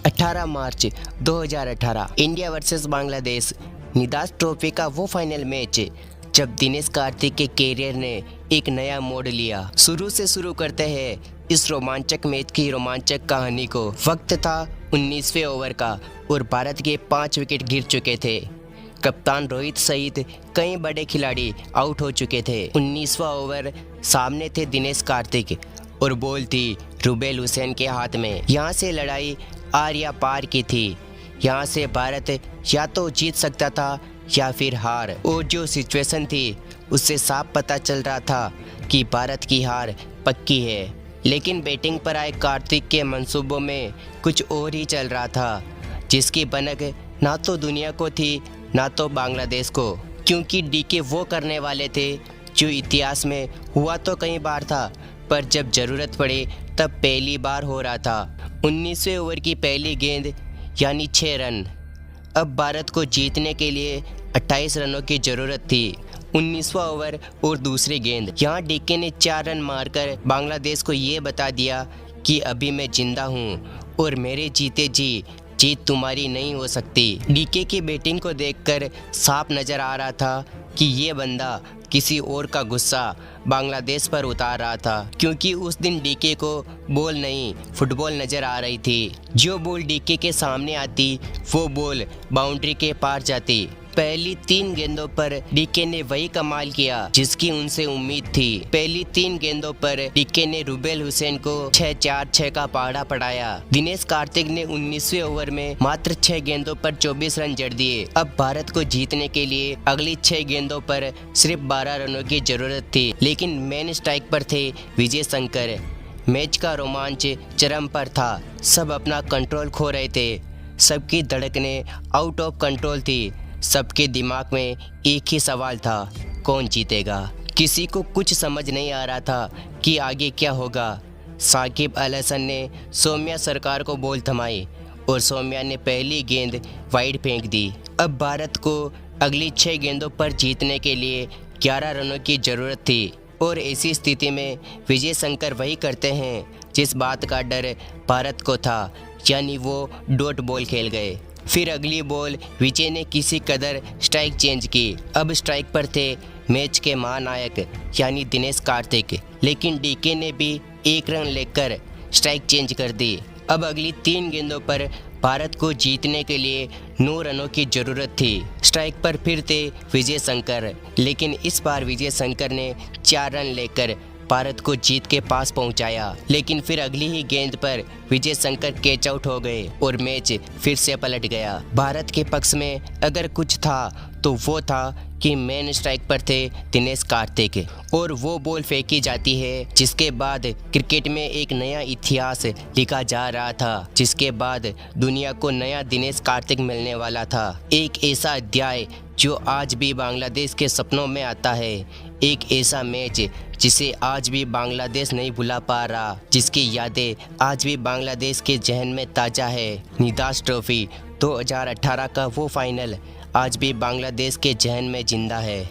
18 मार्च 2018 India versus Bangladesh Nidahas trophy का वो final match जब दिनेश कार्तिक के कैरियर ने एक नया मोड़ लिया। शुरू से शुरू करते हैं इस रोमांचक मैच की रोमांचक कहानी को। वक्त था 19वें ओवर का और भारत के 5 विकेट गिर चुके थे। कप्तान रोहित सहित कई बड़े खिलाड़ी आउट हो चुके थे। 19वां ओवर, सामने थे दिनेश कार्तिक और बॉल थी रुबेल हुसैन के हाथ में। यहाँ से लड़ाई आर या पार की थी। यहाँ से भारत या तो जीत सकता था या फिर हार। और जो सिचुएशन थी उससे साफ पता चल रहा था कि भारत की हार पक्की है। लेकिन बैटिंग पर आए कार्तिक के मंसूबों में कुछ और ही चल रहा था, जिसकी भनक ना तो दुनिया को थी ना तो बांग्लादेश को। क्योंकि डीके वो करने वाले थे जो इतिहास में हुआ तो कई बार था, पर जब ज़रूरत पड़े तब पहली बार हो रहा था। 19वें ओवर की पहली गेंद यानी 6 रन। अब भारत को जीतने के लिए 28 रनों की ज़रूरत थी। 19वां ओवर और दूसरी गेंद, यहाँ डीके ने 4 रन मारकर बांग्लादेश को ये बता दिया कि अभी मैं जिंदा हूँ और मेरे जीते जी जीत तुम्हारी नहीं हो सकती। डीके की बैटिंग को देखकर साफ नज़र आ रहा था कि ये बंदा किसी और का गुस्सा बांग्लादेश पर उतार रहा था, क्योंकि उस दिन डीके को बॉल नहीं फुटबॉल नज़र आ रही थी। जो बॉल डीके के सामने आती वो बॉल बाउंड्री के पार जाती। पहली 3 गेंदों पर डीके ने वही कमाल किया जिसकी उनसे उम्मीद थी। पहली 3 गेंदों पर डीके ने रुबेल हुसैन को 6-4-6 का पहाड़ा पढ़ाया। दिनेश कार्तिक ने 19वें ओवर में मात्र 6 गेंदों पर 24 रन जड़ दिए। अब भारत को जीतने के लिए अगली 6 गेंदों पर सिर्फ 12 रनों की जरूरत थी। लेकिन मेन स्ट्राइक पर थे विजय शंकर। मैच का रोमांच चरम पर था। सब अपना कंट्रोल खो रहे थे। सबकी धड़कनें आउट ऑफ कंट्रोल थी। सबके दिमाग में एक ही सवाल था, कौन जीतेगा। किसी को कुछ समझ नहीं आ रहा था कि आगे क्या होगा। साकिब अल हसन ने सौम्या सरकार को बॉल थमाई और सौम्या ने पहली गेंद वाइड फेंक दी। अब भारत को अगली 6 गेंदों पर जीतने के लिए 11 रनों की ज़रूरत थी। और ऐसी स्थिति में विजय शंकर वही करते हैं जिस बात का डर भारत को था, यानी वो डॉट बॉल खेल गए। फिर अगली बॉल विजय ने किसी कदर स्ट्राइक चेंज की। अब स्ट्राइक पर थे मैच के महानायक यानी दिनेश कार्तिक। लेकिन डीके ने भी 1 रन लेकर स्ट्राइक चेंज कर दी। अब अगली 3 गेंदों पर भारत को जीतने के लिए 9 रनों की ज़रूरत थी। स्ट्राइक पर फिर थे विजय शंकर, लेकिन इस बार विजय शंकर ने 4 रन लेकर भारत को जीत के पास पहुंचाया। लेकिन फिर अगली ही गेंद पर विजय शंकर कैच आउट हो गए और मैच फिर से पलट गया। भारत के पक्ष में अगर कुछ था तो वो था कि मेन स्ट्राइक पर थे दिनेश कार्तिक और वो बॉल फेंकी जाती है, जिसके बाद क्रिकेट में एक नया इतिहास लिखा जा रहा था, जिसके बाद दुनिया को नया दिनेश कार्तिक मिलने वाला था। एक ऐसा अध्याय जो आज भी बांग्लादेश के सपनों में आता है। एक ऐसा मैच जिसे आज भी बांग्लादेश नहीं भुला पा रहा, जिसकी यादें आज भी बांग्लादेश के जहन में ताज़ा है। निदास ट्रॉफी 2018 का वो फाइनल आज भी बांग्लादेश के जहन में जिंदा है।